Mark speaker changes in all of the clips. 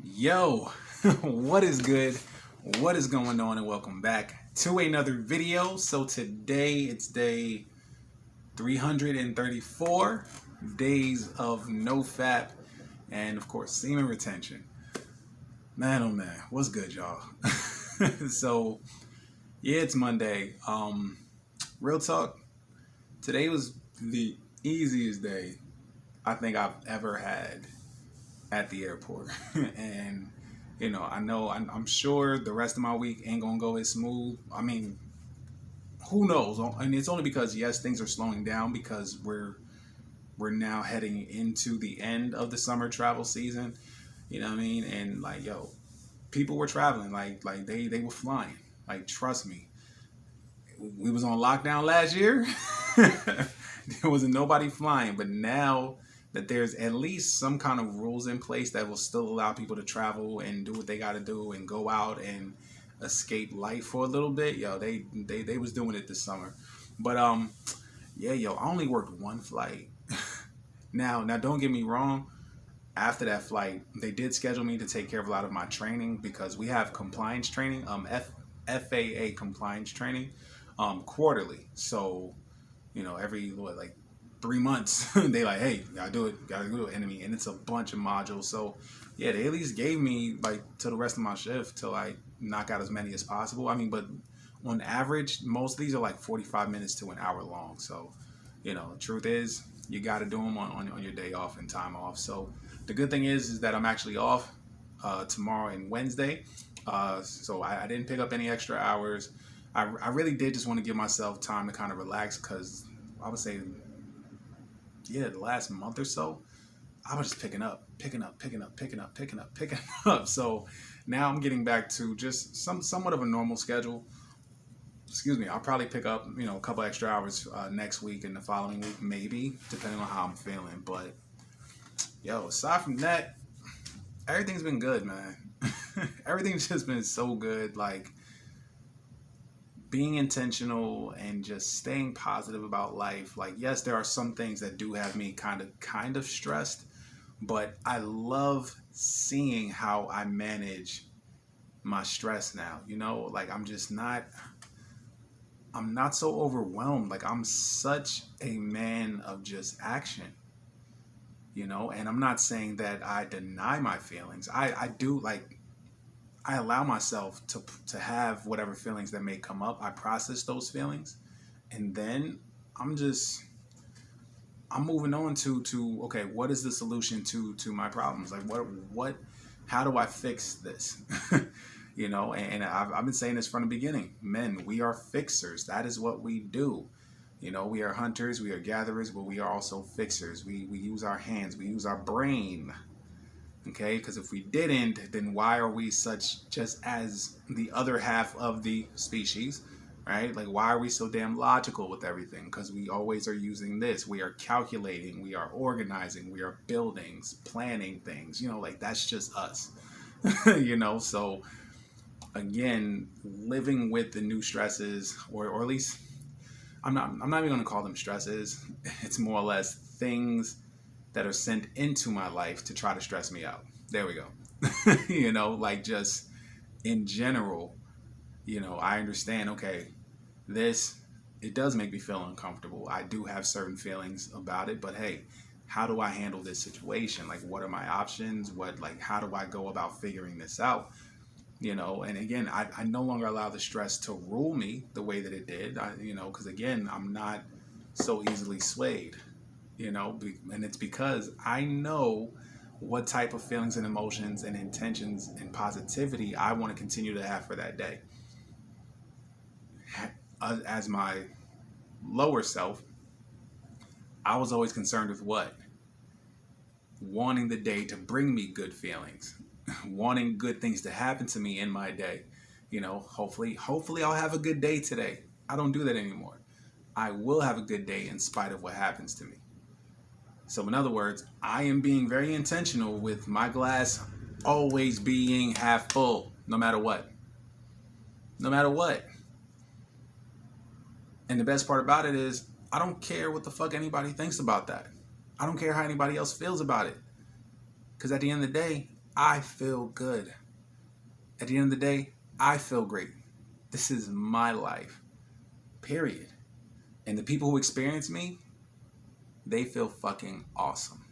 Speaker 1: Yo, what is good? What is going on? And welcome back to another video. So today it's day 334, Days of No Fap, and of course, semen retention. Man, oh man, what's good, y'all? So, yeah, it's Monday. Real talk, today was the easiest day I think I've ever had at the airport. And I'm sure the rest of my week ain't gonna go as smooth. I mean, who knows? And it's only because yes, things are slowing down because we're now heading into the end of the summer travel season. You know what I mean? And like, yo, people were traveling, like they were flying. Like, trust me, we was on lockdown last year. There wasn't nobody flying, but now that there's at least some kind of rules in place that will still allow people to travel and do what they got to do and go out and escape life for a little bit, yo, they was doing it this summer. But yeah, yo, I only worked one flight. Now don't get me wrong. After that flight, they did schedule me to take care of a lot of my training because we have compliance training, FAA compliance training, quarterly. So every like 3 months, they like, hey, gotta do it, enemy, and it's a bunch of modules. So yeah, they at least gave me like to the rest of my shift to like knock out as many as possible. I mean, but on average, most of these are like 45 minutes to an hour long. So the truth is, you got to do them on your day off and time off. So the good thing is that I'm actually off tomorrow and Wednesday. So I didn't pick up any extra hours. I really did just want to give myself time to kind of relax because I would say, yeah, the last month or so, I was just picking up. So now I'm getting back to just somewhat of a normal schedule. Excuse me. I'll probably pick up, a couple extra hours next week and the following week, maybe, depending on how I'm feeling. But yo, aside from that, everything's been good, man. Everything's just been so good. Like, being intentional and just staying positive about life. Like, yes, there are some things that do have me kind of stressed, but I love seeing how I manage my stress now. Like, I'm not so overwhelmed. Like, I'm such a man of just action. And I'm not saying that I deny my feelings. I do, like, I allow myself to have whatever feelings that may come up. I process those feelings, and then I'm moving on to okay, what is the solution to my problems? Like, what how do I fix this? And I've been saying this from the beginning. Men, we are fixers. That is what we do. We are hunters, we are gatherers, but we are also fixers. We use our hands, we use our brain. Okay, because if we didn't, then why are we such just as the other half of the species, right? Like, why are we so damn logical with everything? Because we always are using this. We are calculating, we are organizing, we are building, planning things. Like, that's just us. So again, living with the new stresses, or at least I'm not even going to call them stresses. It's more or less things that are sent into my life to try to stress me out. There we go. Like, just in general, I understand, okay, it does make me feel uncomfortable. I do have certain feelings about it, but hey, how do I handle this situation? Like, what are my options? How do I go about figuring this out? And again, I no longer allow the stress to rule me the way that it did, because again, I'm not so easily swayed. And it's because I know what type of feelings and emotions and intentions and positivity I want to continue to have for that day. As my lower self, I was always concerned with what? Wanting the day to bring me good feelings, wanting good things to happen to me in my day. Hopefully I'll have a good day today. I don't do that anymore. I will have a good day in spite of what happens to me. So in other words, I am being very intentional with my glass always being half full, no matter what. No matter what. And the best part about it is, I don't care what the fuck anybody thinks about that. I don't care how anybody else feels about it. Because at the end of the day, I feel good. At the end of the day, I feel great. This is my life. Period. And the people who experience me, they feel fucking awesome.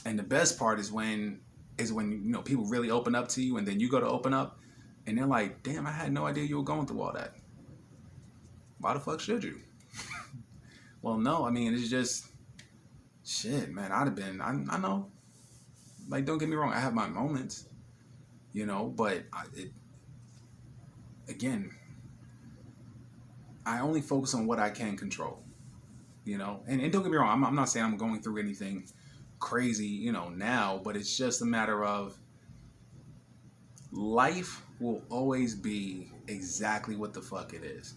Speaker 1: And the best part is when people really open up to you, and then you go to open up and they're like, damn, I had no idea you were going through all that. Why the fuck should you? Well, no, I mean, it's just shit, man. I'd have been, I know, like, don't get me wrong, I have my moments, but again, I only focus on what I can control, and don't get me wrong, I'm not saying I'm going through anything crazy, now, but it's just a matter of life will always be exactly what the fuck it is.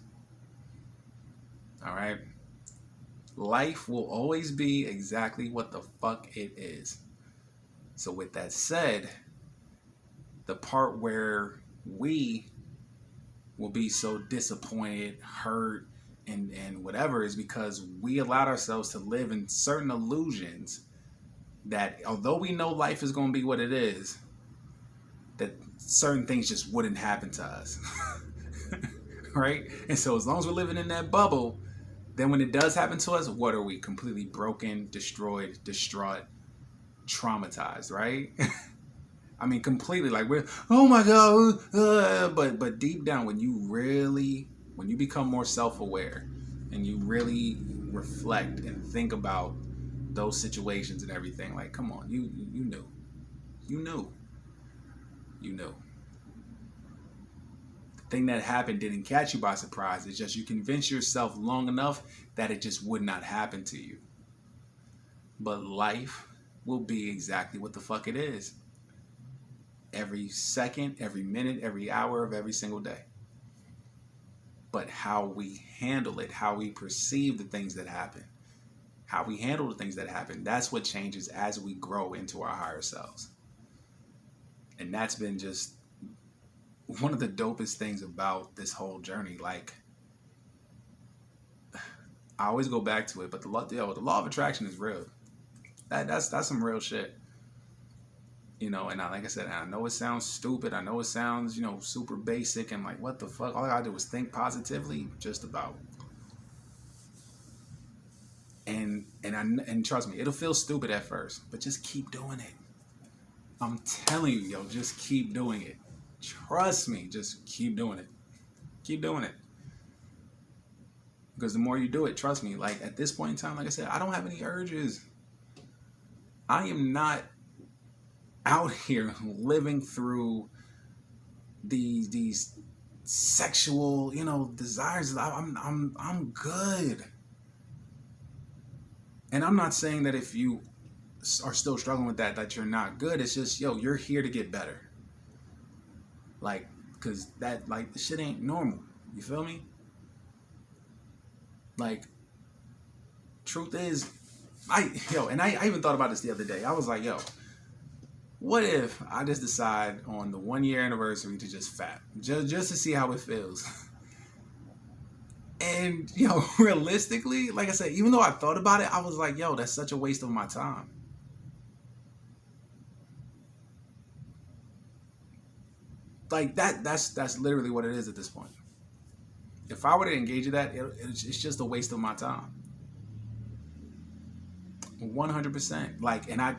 Speaker 1: All right? Life will always be exactly what the fuck it is. So with that said, the part where we will be so disappointed, hurt, and whatever is because we allowed ourselves to live in certain illusions that although we know life is going to be what it is, that certain things just wouldn't happen to us. Right? And so as long as we're living in that bubble, then when it does happen to us, what are we? Completely broken, destroyed, distraught, traumatized, right? I mean, completely like we're, oh my God. But deep down, when you become more self-aware and you really reflect and think about those situations and everything, like, come on, you knew. The thing that happened didn't catch you by surprise. It's just you convinced yourself long enough that it just would not happen to you. But life will be exactly what the fuck it is. Every second, every minute, every hour of every single day. But how we handle it, how we perceive the things that happen, how we handle the things that happen, that's what changes as we grow into our higher selves. And that's been just one of the dopest things about this whole journey. Like, I always go back to it, but the law of attraction is real. That's some real shit. And like I said, I know it sounds stupid. I know it sounds, super basic and like, what the fuck? All I gotta do is think positively, just about. And trust me, it'll feel stupid at first, but just keep doing it. I'm telling you, just keep doing it. Trust me, just keep doing it. Keep doing it. Because the more you do it, trust me, like at this point in time, like I said, I don't have any urges. I am not out here living through these sexual, desires. I'm good. And I'm not saying that if you are still struggling with that you're not good. It's just, you're here to get better. Like, cause that, like, the shit ain't normal. You feel me? Like, truth is, I even thought about this the other day. I was like, what if I just decide on the 1 year anniversary to just fap, just to see how it feels? And realistically, like I said, even though I thought about it, I was like, that's such a waste of my time. Like that's literally what it is at this point. If I were to engage in that, it's just a waste of my time. 100%. Like, and I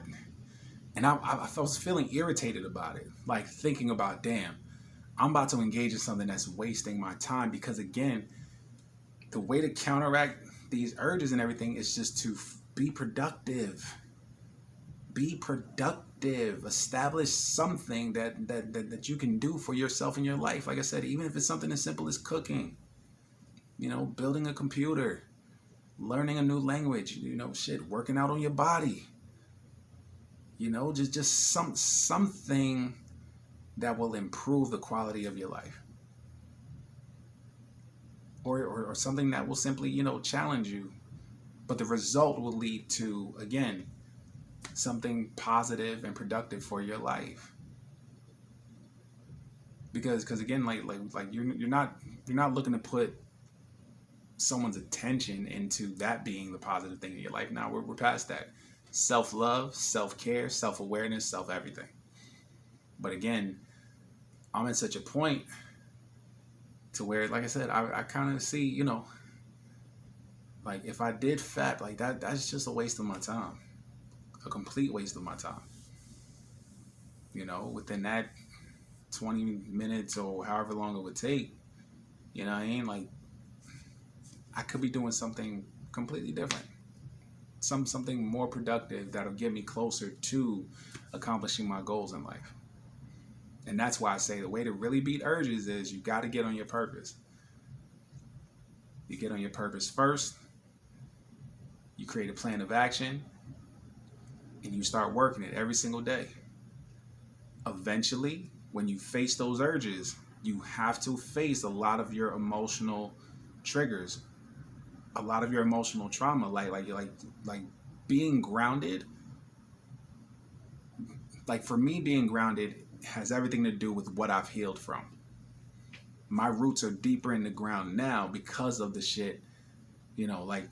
Speaker 1: was feeling irritated about it. Like, thinking about, damn, I'm about to engage in something that's wasting my time. Because again, the way to counteract these urges and everything is just to be productive. Be productive. Establish something that you can do for yourself in your life. Like I said, even if it's something as simple as cooking, building a computer, learning a new language, working out on your body, just something that will improve the quality of your life. Or something that will simply, challenge you. But the result will lead to, again, something positive and productive for your life. Because again, like you're not looking to put someone's attention into that being the positive thing in your life. Now we're past that. self-love, self-care, self-awareness, self-everything. But again, I'm at such a point to where, like I said, I kind of see, you know, like if I did FAP, like that's just a waste of my time. A complete waste of my time. You know, within that 20 minutes or however long it would take, you know what I mean? Like, I could be doing something completely different. Something more productive that'll get me closer to accomplishing my goals in life. And that's why I say the way to really beat urges is you got to get on your purpose. You get on your purpose first, you create a plan of action, and you start working it every single day. Eventually, when you face those urges, you have to face a lot of your emotional triggers, a lot of your emotional trauma, like being grounded. Like for me, being grounded has everything to do with what I've healed from. My roots are deeper in the ground now because of the shit, you know, like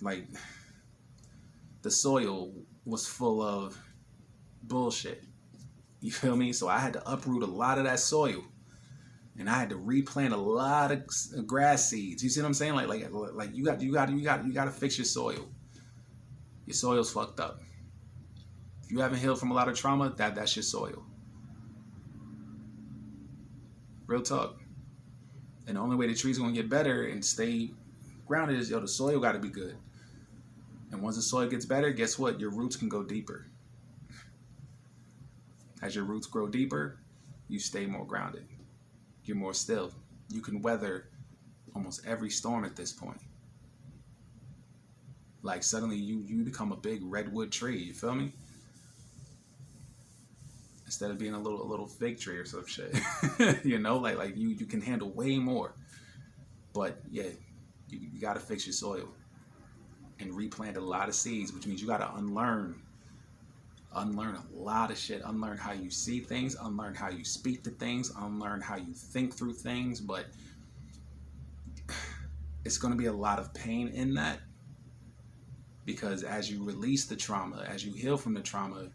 Speaker 1: the soil was full of bullshit. You feel me? So I had to uproot a lot of that soil, and I had to replant a lot of grass seeds. You see what I'm saying? Like you got to fix your soil. Your soil's fucked up. If you haven't healed from a lot of trauma, that's your soil. Real talk. And the only way the tree's gonna get better and stay grounded is, the soil got to be good. And once the soil gets better, guess what? Your roots can go deeper. As your roots grow deeper, you stay more grounded. You're more still. You can weather almost every storm at this point. Like suddenly you become a big redwood tree. You feel me? Instead of being a little fig tree or some shit. You know, like you can handle way more. But yeah, you got to fix your soil and replant a lot of seeds, which means you got to unlearn a lot of shit. Unlearn how you see things, unlearn how you speak to things, unlearn how you think through things. But it's going to be a lot of pain in that, because as you release the trauma, as you heal from the trauma,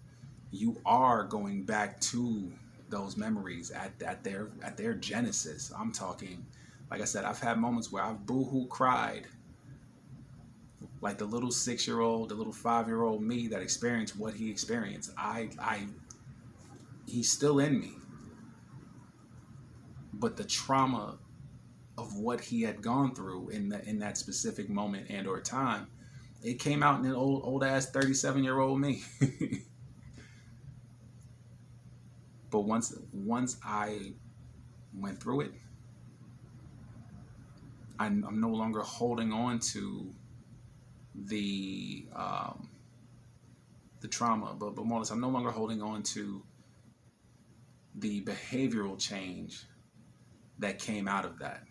Speaker 1: you are going back to those memories at their genesis. I'm talking, like I said, I've had moments where I've boohoo cried, like the little 6-year-old, the little 5-year-old me that experienced what he experienced. He's still in me. But the trauma of what he had gone through in that specific moment and or time, it came out in an old ass 37-year-old me. But once I went through it, I'm no longer holding on to the trauma, but more or less, I'm no longer holding on to the behavioral change that came out of that.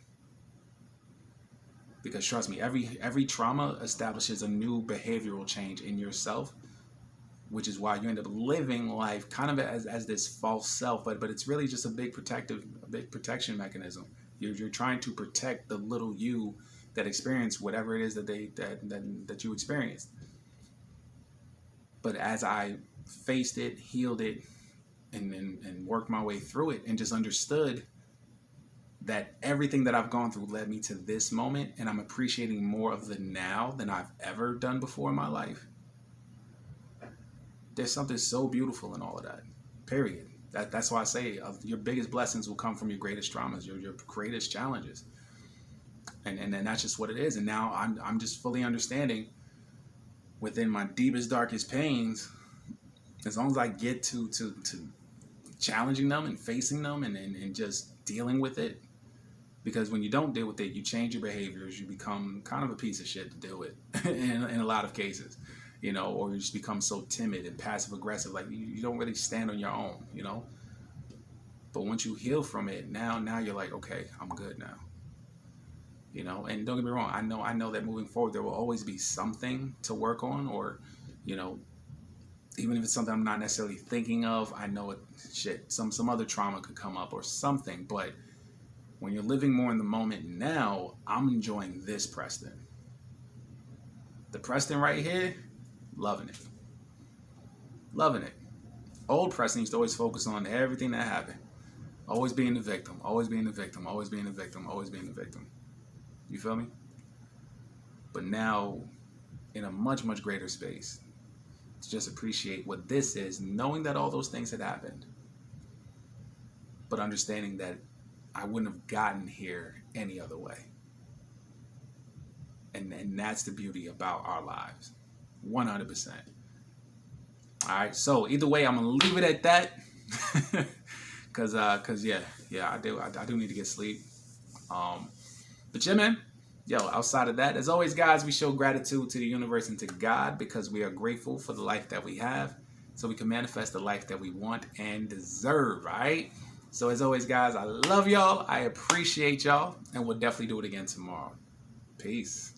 Speaker 1: Because trust me, every trauma establishes a new behavioral change in yourself, which is why you end up living life kind of as this false self, but it's really just a big protection mechanism. You're trying to protect the little you that experienced whatever it is that you experienced. But as I faced it, healed it, and worked my way through it, and just understood that everything that I've gone through led me to this moment, and I'm appreciating more of the now than I've ever done before in my life. There's something so beautiful in all of that, period. That's why I say your biggest blessings will come from your greatest traumas, your greatest challenges. And that's just what it is. And now I'm just fully understanding within my deepest, darkest pains, as long as I get to challenging them and facing them and just dealing with it. Because when you don't deal with it, you change your behaviors, you become kind of a piece of shit to deal with in a lot of cases, you know, or you just become so timid and passive aggressive, like you don't really stand on your own, you know. But once you heal from it, now you're like, okay, I'm good now. You know, and don't get me wrong, I know that moving forward there will always be something to work on, or, you know, even if it's something I'm not necessarily thinking of, I know some other trauma could come up or something. But when you're living more in the moment now, I'm enjoying this Preston. The Preston right here, loving it. Loving it. Old Preston used to always focus on everything that happened. Always being the victim. Always being the victim. Always being the victim. Always being the victim. You feel me? But now, in a much, much greater space, to just appreciate what this is, knowing that all those things had happened, but understanding that I wouldn't have gotten here any other way. And that's the beauty about our lives. 100%. All right, so either way, I'm going to leave it at that. Cause yeah, I do need to get sleep. But yeah, man, outside of that, as always, guys, we show gratitude to the universe and to God because we are grateful for the life that we have, so we can manifest the life that we want and deserve, right? So as always, guys, I love y'all. I appreciate y'all, and we'll definitely do it again tomorrow. Peace.